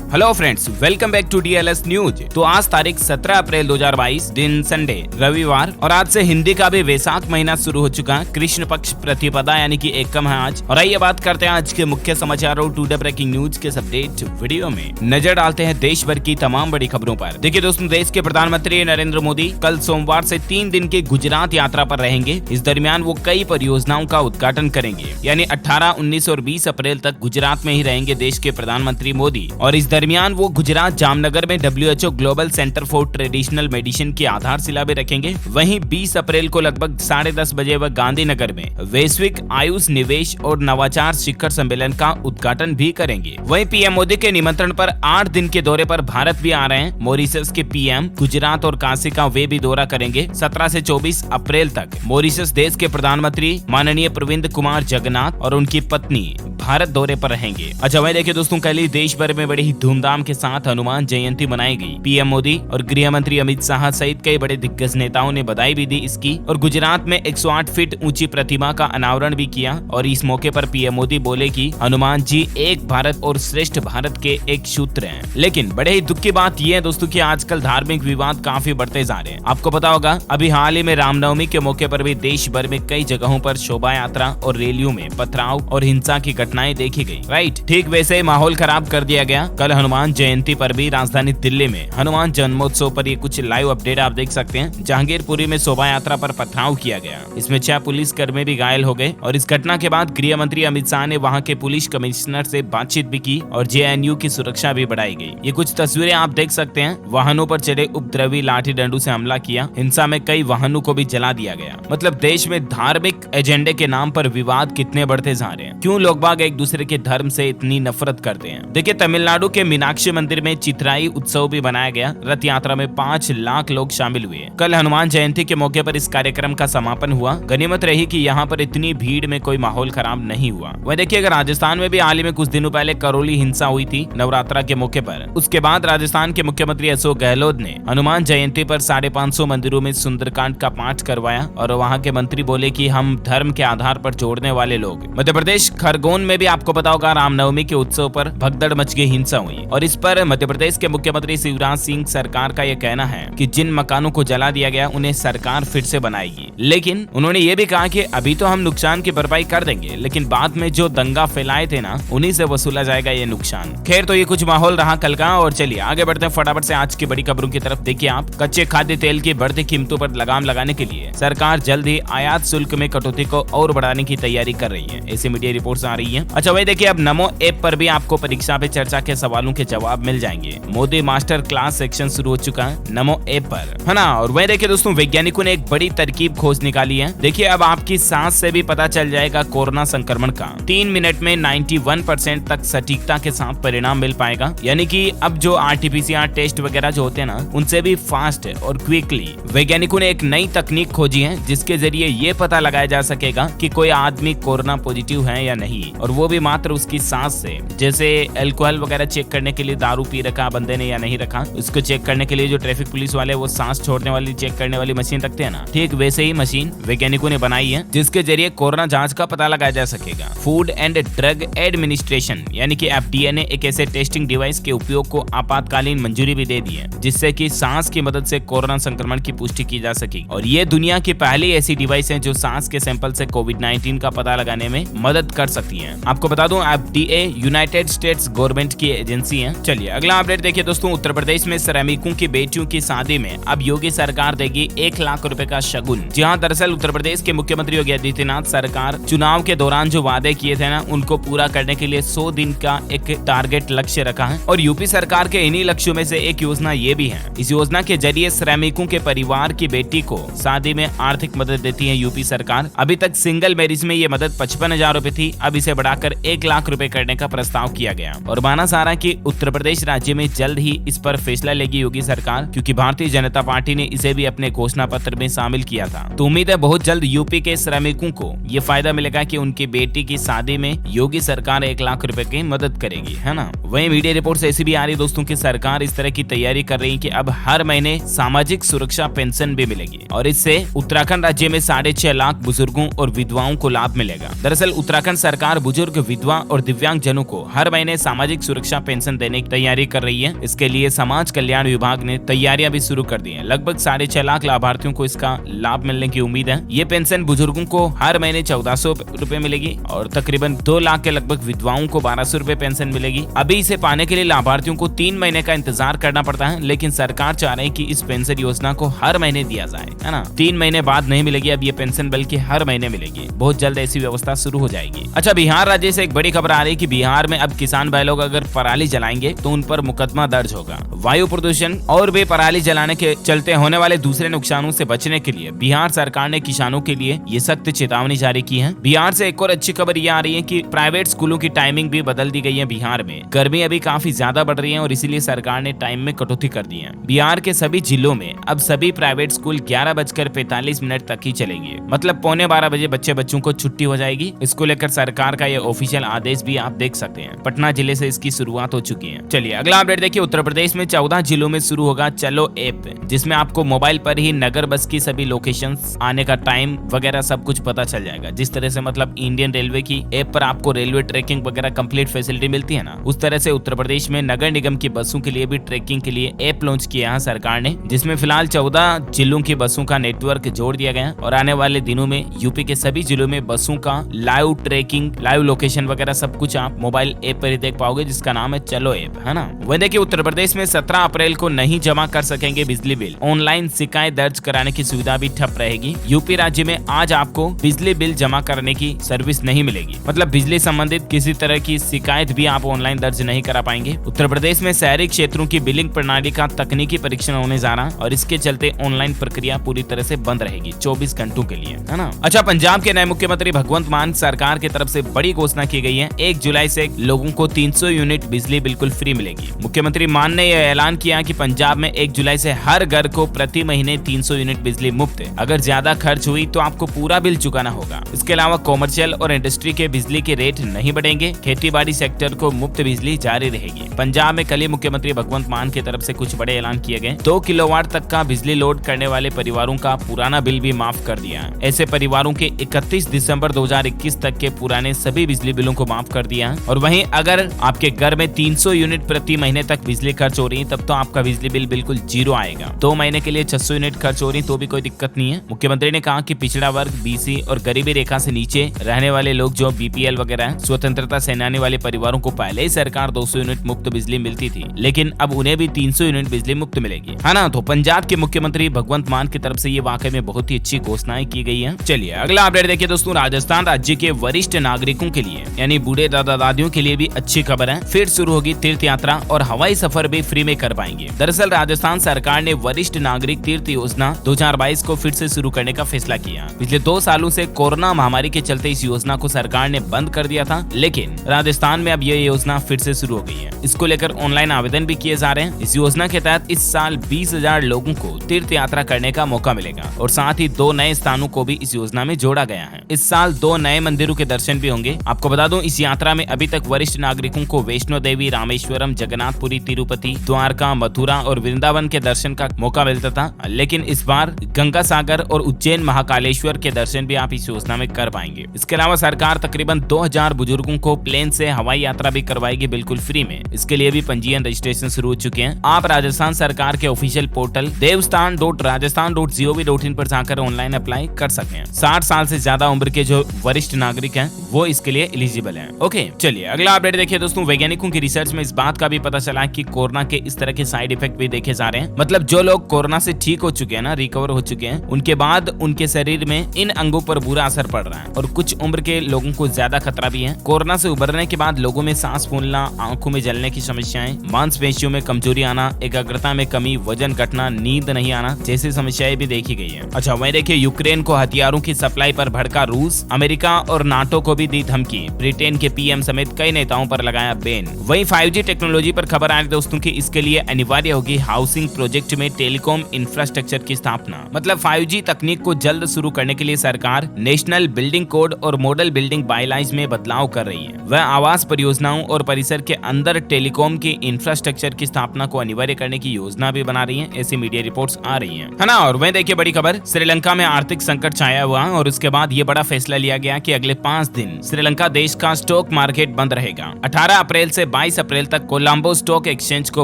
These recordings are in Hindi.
Hello friends, welcome back to DLS news. तो आज तारीख 17 अप्रैल 2022, दिन संडे रविवार, और आज से हिंदी का भी वैसाख महीना शुरू हो चुका है। कृष्ण पक्ष प्रतिपदा यानी कि एकम है आज। और आइए बात करते हैं आज के मुख्य समाचारों टुडे ब्रेकिंग न्यूज के अपडेट वीडियो में। नजर डालते हैं देश भर की तमाम बड़ी खबरों पर। देखिए दोस्तों, देश के प्रधानमंत्री नरेंद्र मोदी कल सोमवार से 3 दिन की गुजरात यात्रा पर रहेंगे। इस दरमियान वो कई परियोजनाओं का उद्घाटन करेंगे। यानी 18, 19 और 20 अप्रैल तक गुजरात में ही रहेंगे देश के प्रधानमंत्री मोदी। और इस दरमियान वो गुजरात जामनगर में WHO global centre for traditional medicine की आधारशिला भी रखेंगे। वहीं 20 अप्रैल को लगभग 10:30 बजे वह गांधीनगर में वैश्विक आयुष निवेश और नवाचार शिखर सम्मेलन का उद्घाटन भी करेंगे। वहीं पीएम मोदी के निमंत्रण पर 8 दिन के दौरे पर भारत भी आ रहे हैं। मॉरिशस के पीएम गुजरात और काशी का वे भी दौरा करेंगे। 17 से 24 अप्रैल तक मॉरिशस देश के प्रधानमंत्री माननीय प्रविंद कुमार जगन्नाथ और उनकी पत्नी भारत दौरे पर रहेंगे। अच्छा, वही देखिए दोस्तों, कल ही देश भर में बड़ी ही धूमधाम के साथ हनुमान जयंती मनाई गई। पीएम मोदी और गृह मंत्री अमित शाह सहित कई बड़े दिग्गज नेताओं ने बधाई भी दी इसकी। और गुजरात में 108 फीट ऊंची प्रतिमा का अनावरण भी किया। और इस मौके पर पीएम मोदी बोले कि हनुमान जी एक भारत और श्रेष्ठ भारत के एक सूत्र हैं। लेकिन बड़े ही दुख की बात यह है दोस्तों कि आजकल धार्मिक विवाद काफी बढ़ते जा रहे हैं। आपको पता होगा, अभी हाल ही में रामनवमी के मौके पर भी देश भर में कई जगहों पर शोभा यात्रा और रैलियों में पथराव और हिंसा की घटनाएं देखी गई। राइट, ठीक वैसे ही माहौल खराब कर दिया गया कल हनुमान जयंती पर भी। राजधानी दिल्ली में हनुमान जन्मोत्सव पर ये कुछ लाइव अपडेट आप देख सकते हैं। जहांगीरपुरी में शोभा यात्रा पर पथराव किया गया। इसमें 6 पुलिस कर्मी भी घायल हो गए। और इस घटना के बाद गृह मंत्री अमित शाह ने वहां के पुलिस कमिश्नर से बातचीत भी की और JNU की सुरक्षा भी बढ़ाई गई। ये कुछ तस्वीरें आप देख सकते हैं। वाहनों पर चढ़े उपद्रवी लाठी डंडू से हमला किया। हिंसा में कई वाहनों को भी जला दिया गया। मतलब देश में धार्मिक एजेंडे के नाम पर विवाद कितने बढ़ते जा रहे हैं। क्यों लोग बाग एक दूसरे के धर्म से इतनी नफरत करते हैं। देखिए, तमिलनाडु के मीनाक्षी मंदिर में चित्राई उत्सव भी बनाया गया। रथ यात्रा में 5 लाख लोग शामिल हुए। कल हनुमान जयंती के मौके पर इस कार्यक्रम का समापन हुआ। गनीमत रही कि यहाँ पर इतनी भीड़ में कोई माहौल खराब नहीं हुआ। वह देखिए, अगर राजस्थान में भी हाल ही में कुछ दिनों पहले करौली हिंसा हुई थी नवरात्रा के मौके पर। उसके बाद राजस्थान के मुख्यमंत्री अशोक गहलोत ने हनुमान जयंती पर 550 मंदिरों में सुंदरकांड का पाठ करवाया। और वहाँ के मंत्री बोले कि हम धर्म के आधार पर जोड़ने वाले लोग। मध्य प्रदेश खरगोन में भी आपको पता होगा, रामनवमी के उत्सव पर भगदड़ मच गई, हिंसा हुई। और इस पर मध्य प्रदेश के मुख्यमंत्री शिवराज सिंह सरकार का यह कहना है कि जिन मकानों को जला दिया गया उन्हें सरकार फिर से बनाएगी। लेकिन उन्होंने ये भी कहा कि अभी तो हम नुकसान की भरपाई कर देंगे, लेकिन बाद में जो दंगा फैलाए थे ना, उन्हीं से वसूला जाएगा ये नुकसान। खैर, तो ये कुछ माहौल रहा कल का। और चलिए आगे बढ़ते हैं फटाफट से आज की बड़ी खबरों की तरफ। देखिए, आप कच्चे खाद्य तेल की बढ़ती कीमतों पर लगाम लगाने के लिए सरकार जल्द ही आयात शुल्क में कटौती को और बढ़ाने की तैयारी कर रही है। ऐसी मीडिया रिपोर्ट्स आ रही है। अच्छा, वही देखिए, अब नमो ऐप पर भी आपको परीक्षा पे चर्चा के सवालों के जवाब मिल जाएंगे। मोदी मास्टर क्लास सेक्शन शुरू हो चुका है नमो ऐप पर, है ना। और वह देखिए दोस्तों, वैज्ञानिकों ने एक बड़ी तरकीब खोज निकाली है। देखिए, अब आपकी सांस से भी पता चल जाएगा कोरोना संक्रमण का। 3 मिनट में 91% तक सटीकता के साथ परिणाम मिल पाएगा। यानी कि अब जो RT-PCR टेस्ट वगैरह जो होते हैं ना, उनसे भी फास्ट और क्विकली वैज्ञानिकों ने एक नई तकनीक खोजी है, जिसके जरिए ये पता लगाया जा सकेगा कि कोई आदमी कोरोना पॉजिटिव है या नहीं। और वो भी मात्र उसकी सांस से। जैसे अल्कोहल वगैरह चेक करने के लिए दारू पी रखा बंदे ने या नहीं रखा, उसको चेक करने के लिए जो ट्रैफिक पुलिस वाले वो सांस छोड़ने वाली चेक करने वाली मशीन रखते हैं ना, ठीक वैसे ही मशीन वैज्ञानिकों ने बनाई है, जिसके जरिए कोरोना जांच का पता लगाया जा सकेगा। फूड एंड ड्रग एडमिनिस्ट्रेशन यानी कि FDA ने एक ऐसे टेस्टिंग डिवाइस के उपयोग को आपातकालीन मंजूरी भी दे दी है, जिससे कि सांस की मदद से कोरोना संक्रमण की पुष्टि की जा सकेगी। और ये दुनिया की पहली ऐसी डिवाइस है जो सांस के सैंपल से कोविड-19 का पता लगाने में मदद कर सकती है। आपको बता दूं, FDA यूनाइटेड स्टेट्स गवर्नमेंट की एजेंसी है। चलिए अगला अपडेट देखिए दोस्तों, उत्तर प्रदेश में श्रमिकों की बेटियों की शादी में अब योगी सरकार देगी 1 लाख रुपए का शगुन। जी हाँ, दरअसल उत्तर प्रदेश के मुख्यमंत्री योगी आदित्यनाथ सरकार चुनाव के दौरान जो वादे किए थे ना, उनको पूरा करने के लिए 100 दिन का एक टारगेट लक्ष्य रखा है। और यूपी सरकार के इन्हीं लक्ष्यों में से एक योजना ये भी है। इस योजना के जरिए श्रमिकों के परिवार की बेटी को शादी में आर्थिक मदद देती है यूपी सरकार। अभी तक सिंगल मैरिज में ये मदद 55,000 रुपए थी। अब इसे बढ़ाकर 1 लाख रुपए करने का प्रस्ताव किया गया। और माना जा रहा है कि उत्तर प्रदेश राज्य में जल्द ही इस पर फैसला लेगी योगी सरकार, क्योंकि भारतीय जनता पार्टी ने इसे भी अपने घोषणा पत्र में शामिल किया था। तो उम्मीद है बहुत जल्द यूपी के श्रमिकों को ये फायदा मिलेगा कि उनकी बेटी की शादी में योगी सरकार 1 लाख रुपए की मदद करेगी, है ना। वहीं मीडिया रिपोर्ट्स ऐसी भी आ रही दोस्तों की सरकार इस तरह की तैयारी कर रही है कि अब हर महीने सामाजिक सुरक्षा पेंशन भी मिलेगी। और इससे उत्तराखंड राज्य में 6.5 लाख बुजुर्गों और विधवाओं को लाभ मिलेगा। दरअसल उत्तराखंड सरकार बुजुर्ग, विधवा और दिव्यांग जनों को हर महीने सामाजिक सुरक्षा पेंशन देने की तैयारी कर रही है। इसके लिए समाज कल्याण विभाग ने तैयारियां भी शुरू कर दी है। लगभग 6.5 लाख लाभार्थियों को इसका लाभ मिलने की उम्मीद है। ये पेंशन बुजुर्गों को हर महीने 1400 रुपए मिलेगी और तकरीबन 2 लाख के लगभग विधवाओं को 1200 रुपए पेंशन मिलेगी। अभी इसे पाने के लिए लाभार्थियों को 3 महीने का इंतजार करना पड़ता है, लेकिन सरकार चाह रही है कि इस पेंशन योजना को हर महीने दिया जाए, है ना। 3 महीने बाद नहीं मिलेगी अब ये पेंशन, बल्कि हर महीने मिलेगी। बहुत जल्द ऐसी व्यवस्था शुरू हो जाएगी। अच्छा, बिहार राज्य से एक बड़ी खबर आ रही है कि बिहार में अब किसान भाई लोग अगर पराली जलाएंगे तो उन पर मुकदमा दर्ज होगा। वायु प्रदूषण और भी पराली जलाने के चलते होने वाले दूसरे नुकसानों से बचने के लिए बिहार सरकार ने किसानों के लिए ये सख्त चेतावनी जारी की है। बिहार से एक और अच्छी खबर ये आ रही है कि प्राइवेट स्कूलों की टाइमिंग भी बदल दी गई है। बिहार में गर्मी अभी काफी ज्यादा बढ़ रही है और इसीलिए सरकार ने टाइम में कटौती कर दी है। बिहार के सभी जिलों में अब सभी प्राइवेट स्कूल 11:45 तक ही चलेंगे, मतलब 11:15 बजे बच्चों को छुट्टी हो जाएगी। इसको लेकर सरकार का ये ऑफिशियल आदेश भी आप देख सकते हैं। पटना जिले से इसकी शुरुआत हो चुकी है। चलिए अगला अपडेट देखिए। उत्तर प्रदेश में 14 जिलों में शुरू होगा चलो ऐप, जिसमें आपको मोबाइल पर ही नगर बस की सभी लोकेशंस, आने का टाइम वगैरह सब कुछ पता चल जाएगा। जिस तरह से मतलब इंडियन रेलवे की ऐप पर आपको रेलवे ट्रैकिंग वगैरह कंप्लीट फैसिलिटी मिलती है ना, उस तरह से उत्तर प्रदेश में नगर निगम की बसों के लिए भी ट्रैकिंग के लिए ऐप लॉन्च किया है सरकार ने, जिसमें फिलहाल 14 जिलों की बसों का नेटवर्क जोड़ दिया गया और आने वाले दिनों में यूपी के सभी जिलों में बसों का लाइव ट्रैकिंग, लाइव लोकेशन वगैरह सब कुछ आप मोबाइल ऐप पर ही देख पाओगे, जिसका नाम है चलो ऐप, है ना। वह देखिए उत्तर प्रदेश में 17 अप्रैल को नहीं जमा कर सकेंगे बिजली बिल। ऑनलाइन शिकायत दर्ज कराने की सुविधा भी ठप रहेगी। यूपी राज्य में आज आपको बिजली बिल जमा करने की सर्विस नहीं मिलेगी, मतलब बिजली संबंधित किसी तरह की शिकायत भी आप ऑनलाइन दर्ज नहीं करा पाएंगे। उत्तर प्रदेश में शहरी क्षेत्रों की बिलिंग प्रणाली का तकनीकी परीक्षण होने जा रहा और इसके चलते ऑनलाइन प्रक्रिया पूरी तरह से बंद रहेगी 24 घंटों के लिए, है ना। अच्छा, पंजाब के नए मुख्यमंत्री भगवंत मान सरकार की तरफ से बड़ी घोषणा की गई है। 1 जुलाई से लोगों को 300 यूनिट बिजली बिल्कुल फ्री मिलेगी। मुख्यमंत्री मान ने यह ऐलान किया कि पंजाब में 1 जुलाई से हर घर को प्रति महीने 300 यूनिट बिजली मुफ्त है। अगर ज्यादा खर्च हुई तो आपको पूरा बिल चुकाना होगा। इसके अलावा कॉमर्शियल और इंडस्ट्री के बिजली के रेट नहीं बढ़ेंगे। खेती बाड़ी सेक्टर को मुफ्त बिजली जारी रहेगी। पंजाब में कल ही मुख्यमंत्री भगवंत मान की तरफ से कुछ बड़े ऐलान किए गए। 2 किलोवाट तक का बिजली लोड करने वाले परिवारों का पुराना बिल भी माफ कर दिया। ऐसे परिवारों के 31 दिसंबर 2021 तक के पुराने सभी बिजली बिलों को माफ कर दिया। और वहीं अगर आपके घर में 300 यूनिट प्रति महीने तक बिजली खर्च हो रही है, तब तो आपका बिजली बिल बिल्कुल 0 आएगा। 2 महीने के लिए 600 यूनिट खर्च हो रही तो भी कोई दिक्कत नहीं है। मुख्यमंत्री ने कहा कि पिछड़ा वर्ग, बीसी और गरीबी रेखा से नीचे रहने वाले लोग जो बीपीएल वगैरह है, स्वतंत्रता सेनानी वाले परिवारों को पहले ही सरकार 200 यूनिट मुफ्त बिजली मिलती थी, लेकिन अब उन्हें भी 300 यूनिट बिजली मुफ्त मिलेगी, है ना। तो पंजाब के मुख्यमंत्री भगवंत मान की तरफ से ये वाकई में बहुत ही अच्छी घोषणाएं की गई है। चलिए अगला अपडेट देखिए दोस्तों। राजस्थान राज्य के वरिष्ठ नागरिकों के लिए यानी बूढ़े दादा दादियों के लिए भी अच्छी खबर है। फिर शुरू होगी तीर्थ यात्रा और हवाई सफर भी फ्री में कर पाएंगे। दरअसल राजस्थान सरकार ने वरिष्ठ नागरिक तीर्थ योजना 2022 को फिर से शुरू करने का फैसला किया। पिछले 2 सालों से कोरोना महामारी के चलते इस योजना को सरकार ने बंद कर दिया था, लेकिन राजस्थान में अब ये योजना फिर से शुरू हो गई है। इसको लेकर ऑनलाइन आवेदन भी किए जा रहे हैं। इस योजना के तहत इस साल 20,000 लोगों को तीर्थ यात्रा करने का मौका मिलेगा और साथ ही 2 नए स्थानों को भी इस योजना में जोड़ा गया है। इस साल 2 नए मंदिरों के दर्शन भी होंगे। आपको बता दूं, इस यात्रा में अभी तक वरिष्ठ नागरिकों को वैष्णो देवी, रामेश्वरम, जगन्नाथपुरी, तिरुपति, द्वारका, मथुरा और वृंदावन के दर्शन का मौका मिलता था, लेकिन इस बार गंगा सागर और उज्जैन महाकालेश्वर के दर्शन भी आप इस योजना में कर पाएंगे। इसके अलावा सरकार तकरीबन 2000 बुजुर्गों को प्लेन से हवाई यात्रा भी करवाएगी बिल्कुल फ्री में। इसके लिए भी पंजीयन रजिस्ट्रेशन शुरू हो चुके हैं। आप राजस्थान सरकार के ऑफिशियल पोर्टल devstan.rajasthan.gov.in पर जाकर ऑनलाइन अप्लाई कर सकते हैं। 60 साल से ज्यादा उम्र के जो वरिष्ठ नागरिक हैं वो इसके लिए एलिजिबल हैं। ओके, चलिए अगला अपडेट देखिए दोस्तों। वैज्ञानिकों की रिसर्च में इस बात का भी पता चला कि कोरोना के इस तरह के साइड इफेक्ट भी देखे जा रहे हैं। मतलब जो लोग कोरोना से ठीक हो चुके हैं ना, रिकवर हो चुके हैं, उनके बाद उनके शरीर में इन अंगों पर बुरा असर पड़ रहा है और कुछ उम्र के लोगों को ज्यादा खतरा भी है। कोरोना से उबरने के बाद लोगों में सांस फूलना, आंखों में जलने की समस्याएं, मांसपेशियों में कमजोरी आना, एकाग्रता में कमी, वजन घटना, नींद नहीं आना जैसी समस्याएं भी देखी गई है। अच्छा, वहीं देखिए यूक्रेन को हथियारों की सप्लाई पर भड़का रूस। अमेरिका और नाटो को भी दी धमकी। ब्रिटेन के पीएम समेत कई नेताओं पर लगाया बैन। वहीं 5G टेक्नोलॉजी पर खबर आ रही है दोस्तों की इसके लिए अनिवार्य होगी हाउसिंग प्रोजेक्ट में टेलीकॉम इंफ्रास्ट्रक्चर की स्थापना। मतलब 5G तकनीक को जल्द शुरू करने के लिए सरकार नेशनल बिल्डिंग कोड और मॉडल बिल्डिंग बायलॉज में बदलाव कर रही है। वह आवास परियोजनाओं और परिसर के अंदर टेलीकॉम की इंफ्रास्ट्रक्चर की स्थापना को अनिवार्य करने की योजना भी बना रही है, ऐसी मीडिया रिपोर्ट्स आ रही हैं, है ना। और वहीं देखिए बड़ी खबर, श्रीलंका में आर्थिक संकट छाया हुआ और उसके बाद ये बड़ा फैसला लिया गया कि अगले 5 दिन श्रीलंका देश का स्टॉक मार्केट बंद रहेगा। 18 अप्रैल से 28 अप्रैल तक कोलंबो स्टॉक एक्सचेंज को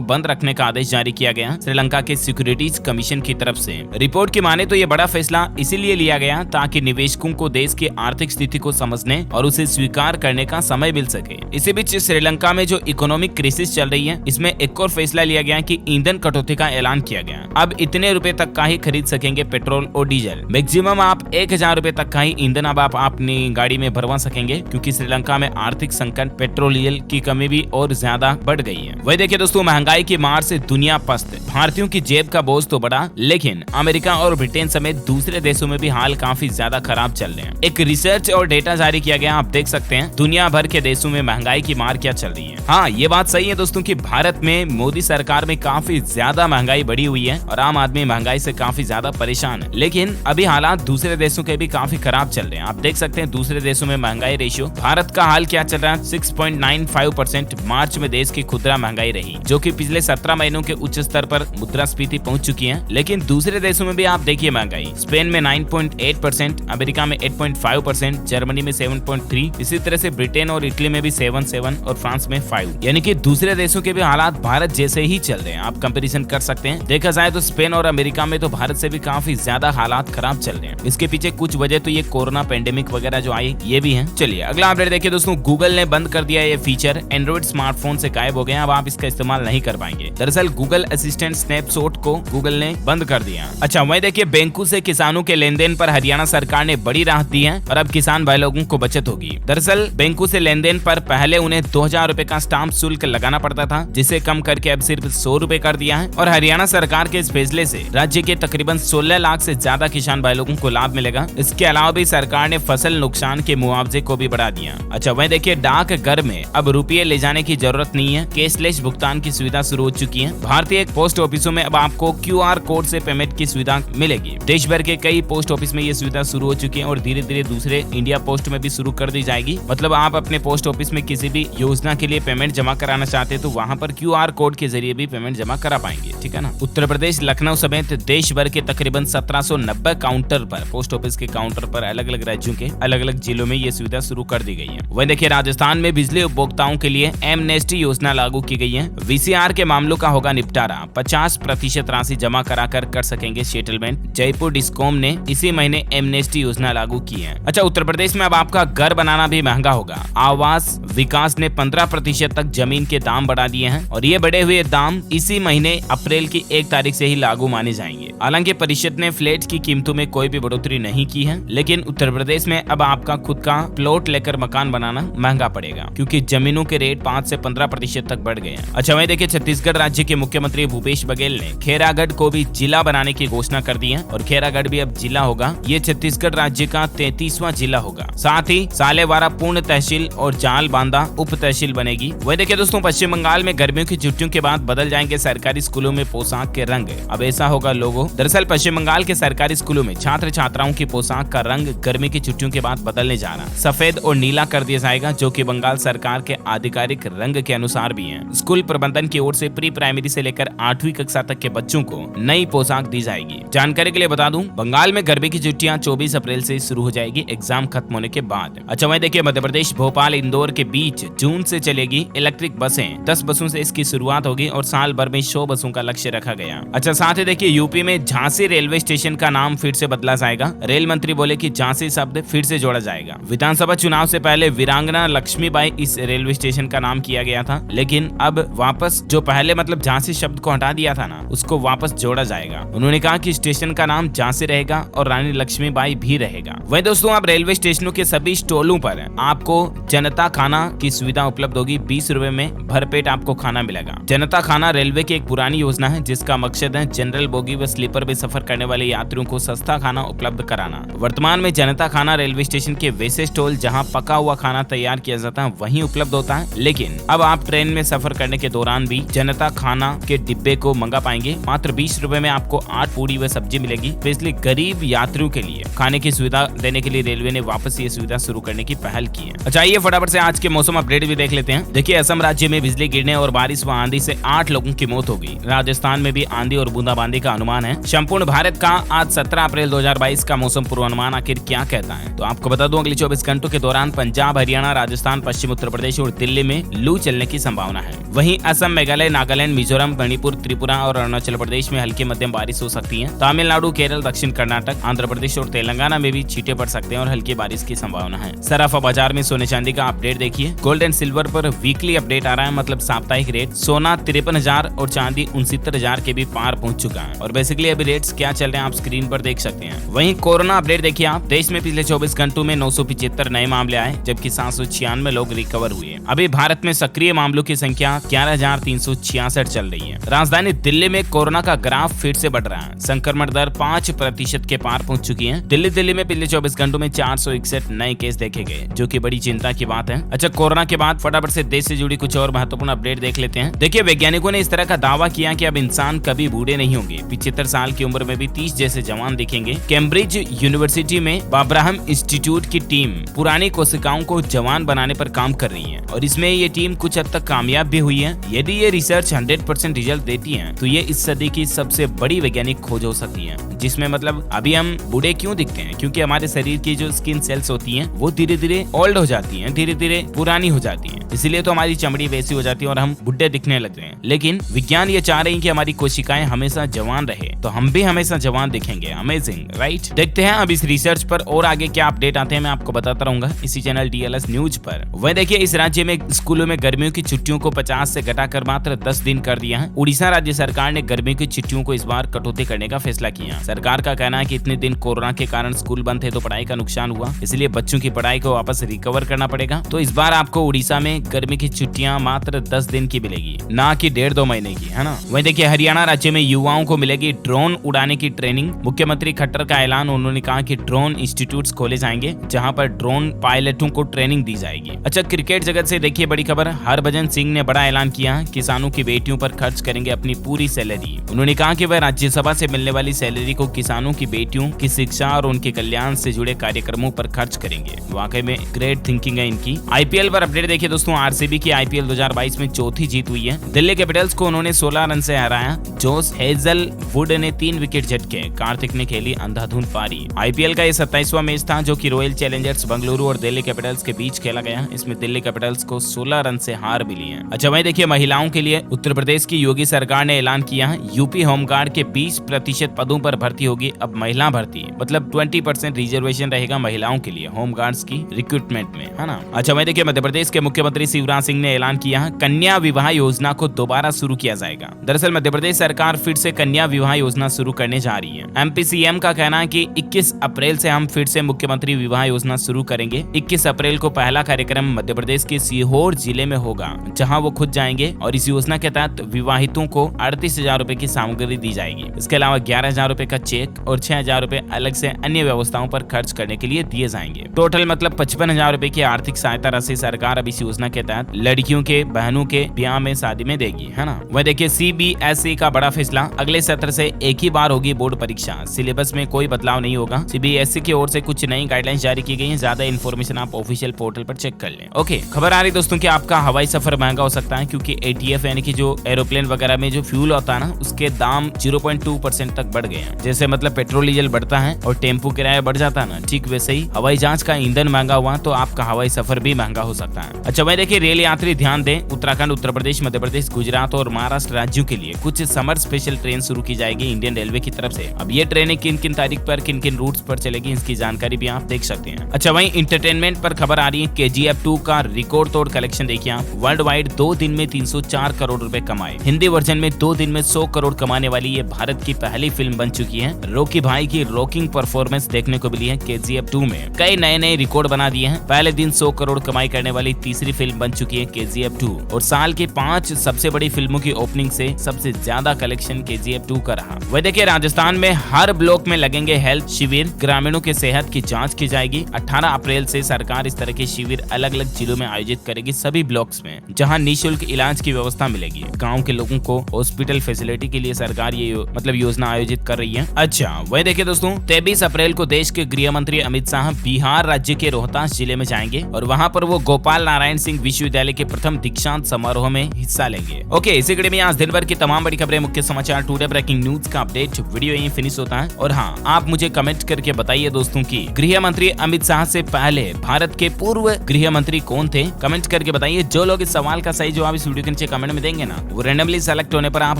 बंद रखने का आदेश जारी किया गया श्रीलंका के सिक्योरिटीज कमीशन की तरफ से। रिपोर्ट की माने तो ये बड़ा फैसला इसीलिए लिया गया ताकि निवेशकों को देश की आर्थिक स्थिति को समझने और उसे स्वीकार करने का समय मिल सके। इसी बीच श्रीलंका में जो इकोनॉमिक क्राइसिस चल रही है, इसमें एक और फैसला लिया गया कि ईंधन कटौती का ऐलान किया गया। अब इतने रुपए तक का ही खरीद सकेंगे पेट्रोल और डीजल। मैक्सिमम आप 1000 रुपए तक का ही ईंधन अब आप अपनी गाड़ी में भरवा सकेंगे, क्योंकि श्रीलंका में आर्थिक संकट, पेट्रोलियल की कमी भी और ज्यादा बढ़ गई है। वही देखिए दोस्तों, महंगाई की मार से दुनिया पस्त। भारतीयों की जेब का बोझ तो बढ़ा, लेकिन अमेरिका और ब्रिटेन समेत दूसरे देशों में भी हाल काफी ज्यादा खराब चल रहे हैं। एक रिसर्च और डेटा जारी किया गया, आप देख सकते हैं दुनिया भर के देशों में महंगाई की मार क्या चल रही है। हाँ, ये बात सही है दोस्तों कि भारत में मोदी सरकार में काफी ज्यादा महंगाई बढ़ी हुई है और आम आदमी महंगाई से काफी ज्यादा परेशान है। लेकिन अभी हालात दूसरे देशों के भी काफी खराब चल रहे हैं। आप देख सकते हैं दूसरे देशों में महंगाई रेशियो, भारत का हाल क्या चल रहा है, 6.95% मार्च में देश की खुदरा महंगाई रही, जो कि पिछले 17 महीनों के उच्च स्तर पर मुद्रास्फीति पहुंच चुकी है। लेकिन दूसरे देशों में भी आप देखिए महंगाई, स्पेन में 9.8%, अमेरिका में 8.5%, जर्मनी में 7.3%, इसी तरह से ब्रिटेन और इटली में भी 7.7 और फ्रांस में 5। यानी कि दूसरे देशों के भी हालात भारत जैसे ही चल रहे हैं। आप कंपैरिजन कर सकते हैं। देखा जाए तो स्पेन और अमेरिका में तो भारत से भी काफी ज्यादा हालात खराब चल रहे हैं। इसके पीछे कुछ वजह तो ये कोरोना पेंडेमिक वगैरह जो आई ये भी है। चलिए अगला अपडेट देखिए दोस्तों, गूगल ने बंद कर दिया ये फीचर, एंड्रॉइड स्मार्टफोन से गायब हो गया। अब आप इसका इस्तेमाल नहीं कर पाएंगे। दरअसल गूगल असिस्टेंट स्नैपशॉट को गूगल ने बंद कर दिया। अच्छा, वही देखिए बैंकों से किसानों के लेन देन पर हरियाणा सरकार ने बड़ी राहत दी है और अब किसान भाई लोगों को बचत होगी। दरअसल बैंकों से लेन देन पर पहले उन्हें 2000 रुपए का स्टाम्प शुल्क लगाना पड़ता था, जिसे कम करके अब सिर्फ 100 रुपए कर दिया है। और हरियाणा सरकार के इस फैसले से राज्य के तकरीबन 16 लाख से ज्यादा किसान भाई लोगों को लाभ मिलेगा। इसके अलावा भी सरकार ने फसल नुकसान के मुआवजे को भी बढ़ा दिया। अच्छा, वही देखिए डाक घर में अब रुपये ले जाने की जरूरत नहीं है, कैशलेस भुगतान की सुविधा शुरू हो चुकी है। भारतीय पोस्ट ऑफिसों में अब आपको QR कोड से पेमेंट की सुविधा मिलेगी। देश भर के कई पोस्ट ऑफिस में ये सुविधा शुरू हो चुकी है और धीरे धीरे दूसरे इंडिया पोस्ट में भी शुरू कर दी जाएगी। मतलब आप अपने पोस्ट ऑफिस में किसी भी योजना के लिए पेमेंट जमा कराना चाहते हैं तो वहाँ पर QR कोड के जरिए भी पेमेंट जमा करा पाएंगे, ठीक है ना। उत्तर प्रदेश, लखनऊ समेत देश भर के तकरीबन 1790 काउंटर पर, पोस्ट ऑफिस के काउंटर पर अलग अलग राज्यों के अलग अलग जिलों में ये सुविधा शुरू कर दी गई है। वहीं देखिए राजस्थान में बिजली उपभोक्ताओं के लिए एमनेस्टी योजना लागू की गई है। VCR के मामलों का होगा निपटारा, 50% राशि जमा कराकर कर सकेंगे सेटलमेंट। जयपुर डिस्कॉम ने इसी महीने एमनेस्टी योजना लागू की है। अच्छा, उत्तर प्रदेश में अब आपका घर बनाना भी महंगा होगा। आवास विकास ने 15% तक जमीन के दाम बढ़ा दिए हैं और ये बढ़े हुए दाम इसी महीने अप्रैल की 1 तारीख से ही लागू माने जाएंगे। हालांकि परिषद ने फ्लैट की कीमतों में कोई भी बढ़ोतरी नहीं की है, लेकिन उत्तर प्रदेश में अब आपका खुद का प्लॉट लेकर मकान बनाना महंगा पड़ेगा, क्योंकि जमीनों के रेट 5 से 15% तक बढ़ गए हैं। अच्छा, वहीं देखिए छत्तीसगढ़ राज्य के मुख्यमंत्री भूपेश बघेल ने खैरागढ़ को भी जिला बनाने की घोषणा कर दी है और खैरागढ़ भी अब जिला होगा। ये छत्तीसगढ़ राज्य का 33वां जिला होगा। साथ ही सालेवारा पूर्ण तहसील और जाल बांधा उप तहसील बनेगी। वही देखिए दोस्तों, पश्चिम बंगाल में गर्मियों की छुट्टियों के बाद बदल जाएंगे सरकारी स्कूलों में पोशाक के रंग। अब ऐसा होगा लोगों, दरअसल पश्चिम बंगाल के सरकारी स्कूलों में छात्र छात्राओं की पोशाक का रंग गर्मी की छुट्टियों के बाद बदलने जा रहा है। सफेद और नीला कर दिया जाएगा, जो कि बंगाल सरकार के आधिकारिक रंग के अनुसार भी है। स्कूल प्रबंधन की ओर से प्री प्राइमरी से लेकर 8वीं कक्षा तक के बच्चों को नई पोशाक दी जाएगी। जानकारी के लिए बता दूं, बंगाल में गर्मी की छुट्टियां 24 अप्रैल से शुरू हो जाएगी, एग्जाम खत्म होने के बाद। अच्छा, वहीं देखिए मध्य प्रदेश भोपाल इंदौर के बीच जून से चलेगी इलेक्ट्रिक बसें। 10 बसों से इसकी शुरुआत होगी और साल भर में 100 बसों का लक्ष्य रखा गया। अच्छा, साथ ही देखिए यूपी में झांसी रेलवे स्टेशन का नाम फिर से बदला जाएगा। रेल मंत्री बोले कि झांसी शब्द फिर से जोड़ा जाएगा। विधानसभा चुनाव से पहले वीरांगना लक्ष्मीबाई इस रेलवे स्टेशन का नाम किया गया था, लेकिन अब वापस जो पहले मतलब झांसी शब्द को हटा दिया था ना, उसको वापस जोड़ा जाएगा। उन्होंने कहा कि स्टेशन का नाम झांसी रहेगा और रानी लक्ष्मीबाई भी रहेगा। वहीं दोस्तों, अब रेलवे स्टेशनों के सभी स्टॉलों पर आपको जनता खाना की सुविधा उपलब्ध होगी। 20 रुपए में भरपेट आपको खाना मिलेगा। जनता खाना रेलवे की एक पुरानी योजना है, जिसका मकसद है जनरल बोगी व स्लीपर में सफर करने वाले यात्रियों को सस्ता खाना उपलब्ध कराना। वर्तमान में जनता खाना रेलवे स्टेशन के वैसे स्टॉल जहां पका हुआ खाना तैयार किया जाता है वहीं उपलब्ध होता है, लेकिन अब आप ट्रेन में सफर करने के दौरान भी जनता खाना के डिब्बे को मंगा पाएंगे। मात्र 20 रुपए में आपको 8 पूड़ी व सब्जी मिलेगी। स्पेशली गरीब यात्रियों के लिए खाने की सुविधा देने के लिए रेलवे ने वापस ये सुविधा शुरू करने की पहल की है। अच्छा, आइए फटाफट से आज के मौसम अपडेट भी देख लेते हैं। देखिए, असम राज्य में बिजली गिरने और बारिश व आंधी से 8 लोगों की मौत हो गई। राजस्थान में भी आंधी और बूंदाबांदी का अनुमान है। संपूर्ण भारत का आज 17 अप्रैल 2022 का मौसम पूर्वानुमान आखिर क्या कहता है, तो आपको बता दूं अगले 24 घंटों के दौरान पंजाब, हरियाणा, राजस्थान, पश्चिम उत्तर प्रदेश और दिल्ली में लू चलने की संभावना है। वहीं असम, मेघालय, नागालैंड, मिजोरम, मणिपुर, त्रिपुरा और अरुणाचल प्रदेश में हल्की मध्यम बारिश हो सकती है। तमिलनाडु, केरल, दक्षिण कर्नाटक, आंध्र प्रदेश और तेलंगाना में भी छींटे पड़ सकते हैं और हल्की बारिश की संभावना है। सराफा बाजार में सोने चांदी का अपडेट देखिए। गोल्ड एंड सिल्वर पर वीकली अपडेट आ रहा है, मतलब साप्ताहिक रेट। सोना 53,000 और चांदी 69,000 के भी पार पहुंच चुका है और बेसिकली अभी रेट्स क्या चल रहे हैं आप स्क्रीन पर देख सकते हैं। वहीं कोरोना अपडेट देखिए आप। देश में पिछले 24 घंटों में 975 नए मामले आए, जबकि 796 लोग रिकवर हुए। अभी भारत में सक्रिय मामलों की संख्या 11,366 चल रही है। राजधानी दिल्ली में कोरोना का ग्राफ फिर से बढ़ रहा है। संक्रमण दर 5% के पार पहुंच चुकी है। दिल्ली में पिछले 24 घंटों में 461 नए केस देखे गए, जो कि बड़ी चिंता की बात है। अच्छा, कोरोना के बाद फटाफट से देश से जुड़ी कुछ और महत्वपूर्ण अपडेट देख लेते हैं। देखिए, वैज्ञानिकों ने इस तरह का दावा किया कि अब इंसान कभी बूढ़े नहीं होंगे। 75 साल की उम्र में भी 30 जैसे जवान दिखेंगे। कैम्ब्रिज यूनिवर्सिटी में बाब्राहम इंस्टीट्यूट की टीम पुरानी कोशिकाओं को जवान बनाने पर काम कर रही है और इसमें ये टीम कुछ हद तक कामयाब भी हुई है। यदि ये रिसर्च 100% रिजल्ट देती है तो ये इस सदी की सबसे बड़ी वैज्ञानिक खोज हो सकती है, जिसमें मतलब अभी हम बूढ़े क्यों दिखते हैं, क्योंकि हमारे शरीर की जो स्किन सेल्स होती हैं वो धीरे धीरे ओल्ड हो जाती हैं, धीरे धीरे पुरानी हो जाती हैं। इसीलिए तो हमारी चमड़ी वैसी हो जाती है और हम बुढ़े दिखने लगते हैं। लेकिन विज्ञान ये चाह रहे हैं कि हमारी कोशिकाएं हमेशा जवान रहे, तो हम भी हमेशा जवान दिखेंगे। Amazing, right? देखते हैं अब इस रिसर्च पर और आगे क्या अपडेट आते हैं, मैं आपको बताता रहूंगा इसी चैनल DLS न्यूज पर। वह देखिए, इस राज्य में स्कूलों में गर्मियों की छुट्टियों को 50 से घटाकर मात्र 10 दिन कर दिया है। उड़ीसा राज्य सरकार ने गर्मियों की छुट्टियों को इस बार कटौती करने का फैसला किया। सरकार का कहना है कि इतने दिन कोरोना के कारण स्कूल बंद थे तो पढ़ाई का नुकसान हुआ, इसलिए बच्चों की पढ़ाई को वापस रिकवर करना पड़ेगा। तो इस बार आपको उड़ीसा में गर्मी की छुट्टियां मात्र 10 दिन की मिलेगी, ना कि 1.5-2 महीने की, है ना। वहीं देखिए, हरियाणा राज्य में युवाओं को मिलेगी ड्रोन उड़ाने की ट्रेनिंग। मुख्यमंत्री खट्टर का ऐलान। उन्होंने कहा कि ड्रोन इंस्टीट्यूट्स खोले जाएंगे जहां पर ड्रोन पायलटों को ट्रेनिंग दी जाएगी। अच्छा, क्रिकेट जगत से देखिए बड़ी खबर। हरभजन सिंह ने बड़ा ऐलान किया, किसानों की बेटियों पर खर्च करेंगे अपनी पूरी सैलरी। उन्होंने कहा कि वह राज्यसभा से मिलने वाली सैलरी को किसानों की बेटियों की शिक्षा और उनके कल्याण से जुड़े कार्यक्रमों पर खर्च करेंगे। वाकई में ग्रेट थिंकिंग है इनकी। आईपीएल पर अपडेट देखिए दोस्तों। आरसीबी की आईपीएल 2022 में चौथी जीत हुई है। दिल्ली कैपिटल्स को उन्होंने 16 रन से हराया। जोश हेजलवुड ने 3 विकेट झटके। कार्तिक ने खेली अंधाधुंध पारी। आईपीएल का ये 27वां मैच था जो कि रॉयल चैलेंजर्स बेंगलुरु और दिल्ली कैपिटल्स के बीच खेला गया। इसमें दिल्ली कैपिटल्स को 16 रन से हार मिली है। अच्छा, वहीं देखिए, महिलाओं के लिए उत्तर प्रदेश की योगी सरकार ने ऐलान किया है, यूपी होमगार्ड के 20% पदों पर भर्ती होगी अब महिला भर्ती, मतलब 20% रिजर्वेशन रहेगा महिलाओं के लिए होमगार्ड्स की रिक्रूटमेंट में, है ना। अच्छा, वहीं देखिए, मध्य प्रदेश के मुख्यमंत्री शिवराज सिंह ने ऐलान किया है, कन्या विवाह योजना को दोबारा शुरू किया जाएगा। दरअसल मध्य प्रदेश सरकार फिर से कन्या विवाह योजना शुरू करने जा रही है। एमपी सीएम का कहना है कि 21 अप्रैल से हम फिर से मुख्यमंत्री विवाह योजना शुरू करेंगे। 21 अप्रैल को पहला कार्यक्रम मध्य प्रदेश के सीहोर जिले में होगा, जहां वो खुद जाएंगे और इस योजना के तहत विवाहितों को 38,000 रुपए की सामग्री दी जाएगी। इसके अलावा 11,000 रुपए का चेक और 6,000 रुपए अलग से अन्य व्यवस्थाओं पर खर्च करने के लिए दिए जाएंगे। टोटल मतलब 55,000 रुपए की आर्थिक सहायता राशि सरकार अब इस योजना के तहत लड़कियों के बहनों के ब्याह में शादी में देगी, है ना। वह देखिए, CBSE का बड़ा फैसला। अगले सत्र से एक ही बार होगी बोर्ड परीक्षा। सिलेबस में कोई बदलाव नहीं होगा। CBSE की ओर से कुछ नई गाइडलाइंस जारी की गई है। ज्यादा इन्फॉर्मेशन आप ऑफिशियल पोर्टल पर चेक कर लें। ओके, खबर आ रही दोस्तों कि आपका हवाई सफर महंगा हो सकता है, क्योंकि ATF यानी कि जो एरोप्लेन वगैरह में जो फ्यूल होता है ना, उसके दाम 0.2% तक बढ़ गए हैं। जैसे मतलब पेट्रोल डीजल बढ़ता है और टेम्पो किराया बढ़ जाता है ना, ठीक वैसे ही हवाई जहाज का ईंधन महंगा हुआ तो आपका हवाई सफर भी महंगा हो सकता है। अच्छा, वही देखिए, रेल यात्री ध्यान दें। उत्तराखंड, उत्तर प्रदेश, मध्य प्रदेश, गुजरात और महाराष्ट्र राज्यों के लिए कुछ समर स्पेशल ट्रेन शुरू की जाएगी इंडियन रेलवे की तरफ से। अब ये ट्रेनें किन किन तारीख पर किन किन रूट्स पर चलेगी, इसकी जानकारी भी आप देख सकते हैं। अच्छा, वहीं इंटरटेनमेंट पर खबर आ रही है। KGF 2 का रिकॉर्ड तोड़ कलेक्शन देखिए आप। वर्ल्ड वाइड 2 दिन में 304 करोड़ रुपए कमाए। हिंदी वर्जन में 2 दिन में 100 करोड़ कमाने वाली ये भारत की पहली फिल्म बन चुकी है। रॉकी भाई की रॉकिंग परफॉर्मेंस देखने को मिली है KGF 2 में। कई नए रिकॉर्ड बना दिए हैं। पहले दिन 100 करोड़ कमाई करने वाली तीसरी फिल्म बन चुकी है KGF 2 और साल की 5 सबसे बड़ी फिल्मों की ओपनिंग से सबसे ज्यादा कलेक्शन KGF 2 का रहा। वह देखिए, राजस्थान में हर ब्लॉक में लगेंगे हेल्थ शिविर। ग्रामीणों के सेहत की जांच की जाएगी। 18 अप्रैल से सरकार इस तरह के शिविर अलग अलग जिलों में आयोजित करेगी, सभी ब्लॉक्स में, जहां निःशुल्क इलाज की व्यवस्था मिलेगी। गांव के लोगों को हॉस्पिटल फैसिलिटी के लिए सरकार ये मतलब योजना आयोजित कर रही है। अच्छा, वह देखिए दोस्तों, 23 अप्रैल को देश के गृह मंत्री अमित शाह बिहार राज्य के रोहतास जिले में जाएंगे और वहां पर वो गोपाल नारायण सिंह विश्वविद्यालय के प्रथम दीक्षांत समारोह में हिस्सा लेंगे। ओके, इसी कड़ी में आज दिन भर की तमाम बड़ी खबरें, मुख्य समाचार, टुडे ब्रेकिंग न्यूज न्यूज का अपडेट वीडियो यहीं फिनिश होता है। और हाँ, आप मुझे कमेंट करके बताइए दोस्तों की गृह मंत्री अमित शाह से पहले भारत के पूर्व गृह मंत्री कौन थे। कमेंट करके बताइए। जो लोग इस सवाल का सही जवाब इस वीडियो के नीचे कमेंट में देंगे ना, वो रेंडमली सेलेक्ट होने पर आप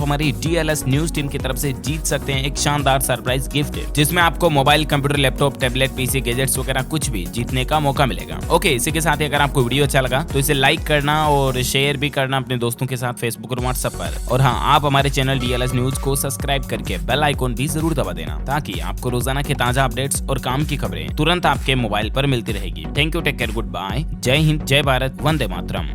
हमारी DLS न्यूज टीम की तरफ से जीत सकते हैं एक शानदार सरप्राइज गिफ्ट, जिसमें आपको mobile, computer, laptop, tablet, PC, gadgets वगैरह कुछ भी जीतने का मौका मिलेगा। ओके, इसी के साथ ही अगर आपको वीडियो अच्छा लगा तो इसे लाइक करना और शेयर भी करना अपने दोस्तों के साथ फेसबुक और व्हाट्सएप पर। और हाँ, आप हमारे चैनल DLS न्यूज को सब्सक्राइब करके बेल आइकॉन भी जरूर दबा देना, ताकि आपको रोजाना के ताजा अपडेट्स और काम की खबरें तुरंत आपके मोबाइल पर मिलती रहेगी। Thank you, take care, good bye, जय हिंद, जय भारत, वंदे मातरम।